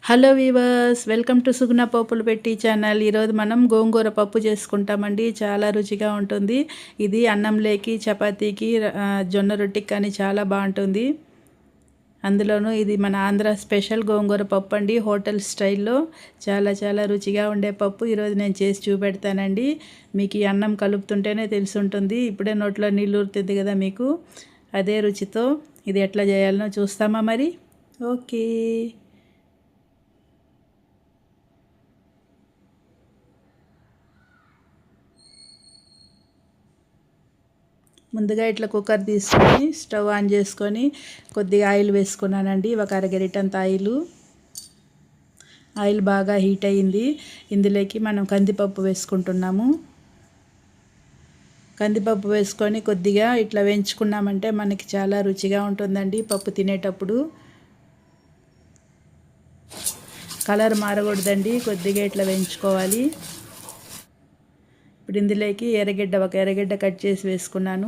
Hello weavers, welcome to సుగుణ పప్పులు పెట్టి channel. ఈరోజు మనం గోంగూర పప్పు చేసుకుంటామండి. చాలా రుచిగా ఉంటుంది. ఇది అన్నంలోకి, చపాతీకి, జొన్న రొట్టికి కానీ చాలా బాగుంటుంది. అందులోనూ ఇది మన ఆంధ్ర స్పెషల్ గోంగూర పప్పు అండి. హోటల్ స్టైల్లో చాలా చాలా రుచిగా ఉండే పప్పు ఈరోజు నేను చేసి చూపెడతానండి. మీకు ఈ అన్నం కలుపుతుంటేనే తెలిసి ఉంటుంది. ఇప్పుడే నోట్లో నీళ్ళు ఊరుతుంది కదా మీకు. అదే రుచితో ఇది ఎట్లా చేయాలనో చూస్తామా మరి? ఓకే. ముందుగా ఇట్లా కుక్కర్ తీసుకొని స్టవ్ ఆన్ చేసుకొని కొద్దిగా ఆయిల్ వేసుకున్నానండి. ఒక అరగరిటంత ఆయిల్ బాగా హీట్ అయ్యింది. ఇందులోకి మనం కందిపప్పు వేసుకుంటున్నాము. కందిపప్పు వేసుకొని కొద్దిగా ఇట్లా వేయించుకున్నామంటే మనకి చాలా రుచిగా ఉంటుందండి పప్పు తినేటప్పుడు. కలర్ మారకూడదండి, కొద్దిగా ఇట్లా వేయించుకోవాలి. ఇప్పుడు ఇందులోకి ఒక ఎర్రగడ్డ కట్ చేసి వేసుకున్నాను.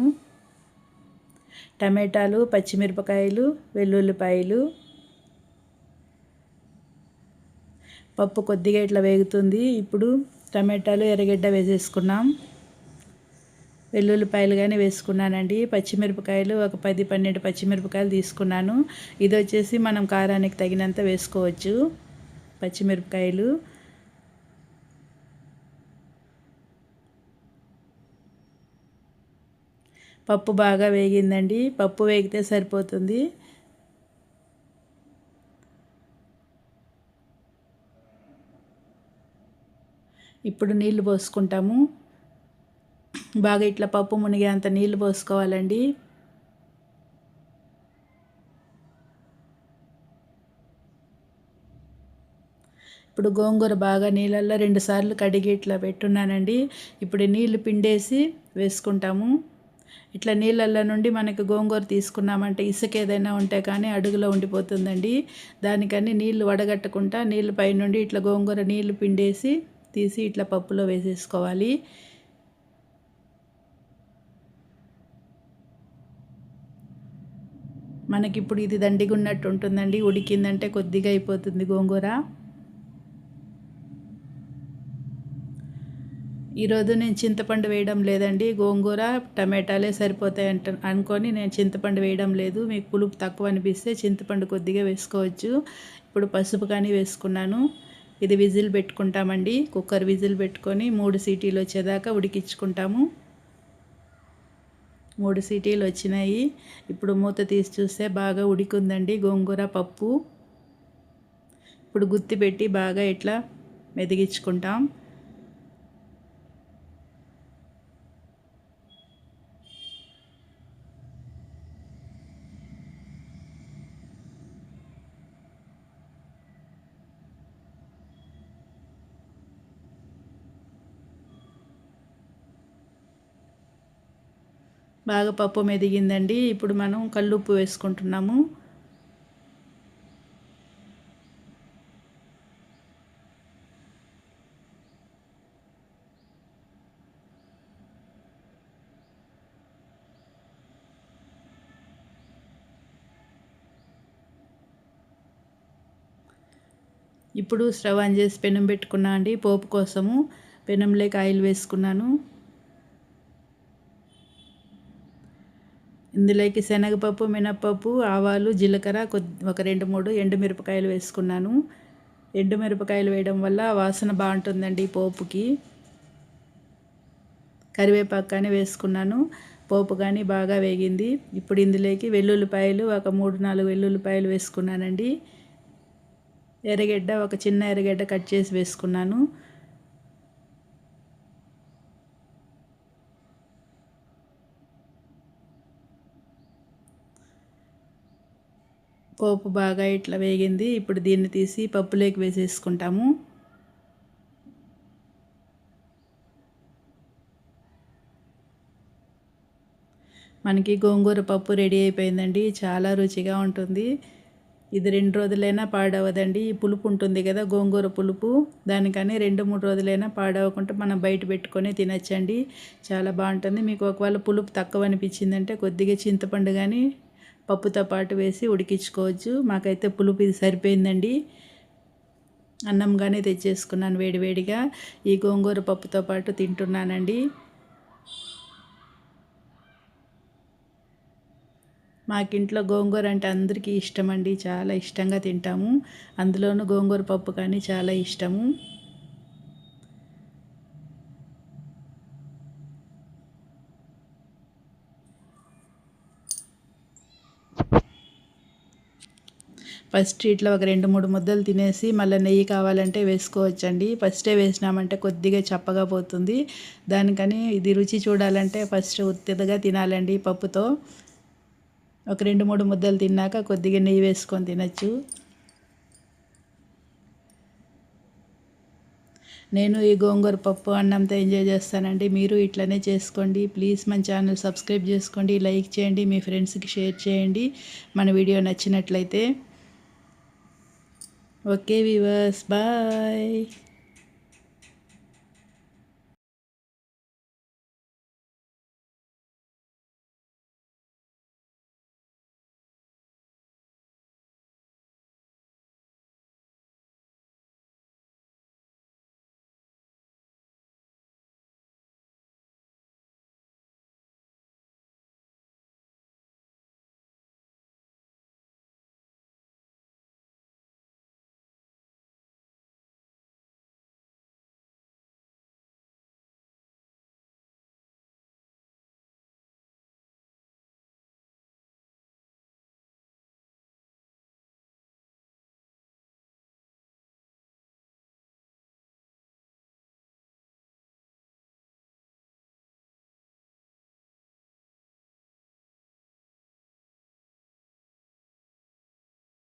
టమాటాలు, పచ్చిమిరపకాయలు, వెల్లుల్లిపాయలు. పప్పు కొద్దిగా ఇట్లా వేగుతుంది. ఇప్పుడు టమాటాలు, ఎర్రగడ్డ వేసేసుకున్నాం. వెల్లుల్లిపాయలు కానీ వేసుకున్నానండి. పచ్చిమిరపకాయలు ఒక 10-12 పచ్చిమిరపకాయలు తీసుకున్నాను. ఇది వచ్చేసి మనం కారానికి తగినంత వేసుకోవచ్చు పచ్చిమిరపకాయలు. పప్పు బాగా వేగిందండి. పప్పు వేగితే సరిపోతుంది. ఇప్పుడు నీళ్లు పోసుకుంటాము. బాగా ఇట్లా పప్పు మునిగేంత నీళ్లు పోసుకోవాలండి. ఇప్పుడు గోంగూర బాగా నీళ్ళల్లో 2 సార్లు కడిగి ఇట్లా పెట్టున్నానండి. ఇప్పుడు నీళ్లు పిండేసి వేసుకుంటాము. ఇట్లా నీళ్ళల్లో నుండి మనకి గోంగూర తీసుకున్నామంటే ఇసుక ఏదైనా ఉంటే కానీ అడుగులో ఉండిపోతుందండి. దానికని నీళ్లు వడగట్టకుండా నీళ్ళు పైనుండి ఇట్లా గోంగూర నీళ్లు పిండేసి తీసి ఇట్లా పప్పులో వేసేసుకోవాలి. మనకిప్పుడు ఇది దండిగా ఉన్నట్టు ఉంటుందండి. ఉడికిందంటే కొద్దిగా అయిపోతుంది గోంగూర. ఈరోజు నేను చింతపండు వేయడం లేదండి. గోంగూర టమాటాలే సరిపోతాయి అనుకొని నేను చింతపండు వేయడం లేదు. మీకు పులుపు తక్కువ అనిపిస్తే చింతపండు కొద్దిగా వేసుకోవచ్చు. ఇప్పుడు పసుపు కానీ వేసుకున్నాను. ఇది విజిల్ పెట్టుకుంటామండి. కుక్కర్ విజిల్ పెట్టుకొని 3 సీటీలు వచ్చేదాకా ఉడికించుకుంటాము. 3 సీటీలు వచ్చినాయి. ఇప్పుడు మూత తీసి చూస్తే బాగా ఉడికిందండి గోంగూర పప్పు. ఇప్పుడు గుత్తి పెట్టి బాగా ఇట్లా మెదిగించుకుంటాం. బాగా పప్పు మెదిగిందండి. ఇప్పుడు మనం కల్లుప్పు వేసుకుంటున్నాము. ఇప్పుడు స్టవ్ ఆన్ చేసి పెనం పెట్టుకున్నా అండి పోపు కోసము. పెనంలోకి ఆయిల్ వేసుకున్నాను. ఇందులోకి శనగపప్పు, మినప్పప్పు, ఆవాలు, జీలకర్ర, ఒక 2-3 ఎండుమిరపకాయలు వేసుకున్నాను. ఎండుమిరపకాయలు వేయడం వల్ల వాసన బాగుంటుందండి పోపుకి. కరివేపాకు కానీ వేసుకున్నాను. పోపు కానీ బాగా వేగింది. ఇప్పుడు ఇందులోకి వెల్లుల్లిపాయలు ఒక 3-4 వెల్లుల్లిపాయలు వేసుకున్నానండి. ఎర్రగడ్డ ఒక చిన్న ఎర్రగడ్డ కట్ చేసి వేసుకున్నాను. పోపు బాగా ఇట్లా వేగింది. ఇప్పుడు దీన్ని తీసి పప్పులోకి వేసేసుకుంటాము. మనకి గోంగూర పప్పు రెడీ అయిపోయిందండి. చాలా రుచిగా ఉంటుంది. ఇది 2 రోజులైనా పాడవదండి. ఈ పులుపు ఉంటుంది కదా గోంగూర పులుపు, దానికని 2-3 రోజులైనా పాడవకుండా మనం బయట పెట్టుకొని తినచ్చండి. చాలా బాగుంటుంది. మీకు ఒకవేళ పులుపు తక్కువ అనిపించిందంటే కొద్దిగా చింతపండు కానీ పప్పుతో పాటు వేసి ఉడికించుకోవచ్చు. మాకైతే పులుపు ఇది సరిపోయిందండి. అన్నంగానే తెచ్చేసుకున్నాను వేడివేడిగా. ఈ గోంగూర పప్పుతో పాటు తింటున్నానండి. మాకింట్లో గోంగూర అంటే అందరికీ ఇష్టమండి. చాలా ఇష్టంగా తింటాము. అందులోనూ గోంగూర పప్పు కానీ చాలా ఇష్టము. ఫస్ట్ ఇట్లా ఒక 2, 3 ముద్దలు తినేసి మళ్ళీ నెయ్యి కావాలంటే వేసుకోవచ్చండి. ఫస్టే వేసినామంటే కొద్దిగా చప్పగా పోతుంది. దానికని ఇది రుచి చూడాలంటే ఫస్ట్ ఉత్తిగా తినాలండి పప్పుతో. ఒక 2, 3 ముద్దలు తిన్నాక కొద్దిగా నెయ్యి వేసుకొని తినచ్చు. నేను ఈ గోంగూర పప్పు అన్నంతో ఎంజాయ్ చేస్తానండి. మీరు ఇట్లనే చేసుకోండి. ప్లీజ్ మన ఛానల్ సబ్స్క్రైబ్ చేసుకోండి, లైక్ చేయండి, మీ ఫ్రెండ్స్కి షేర్ చేయండి మన వీడియో నచ్చినట్లయితే. Okay viewers, bye.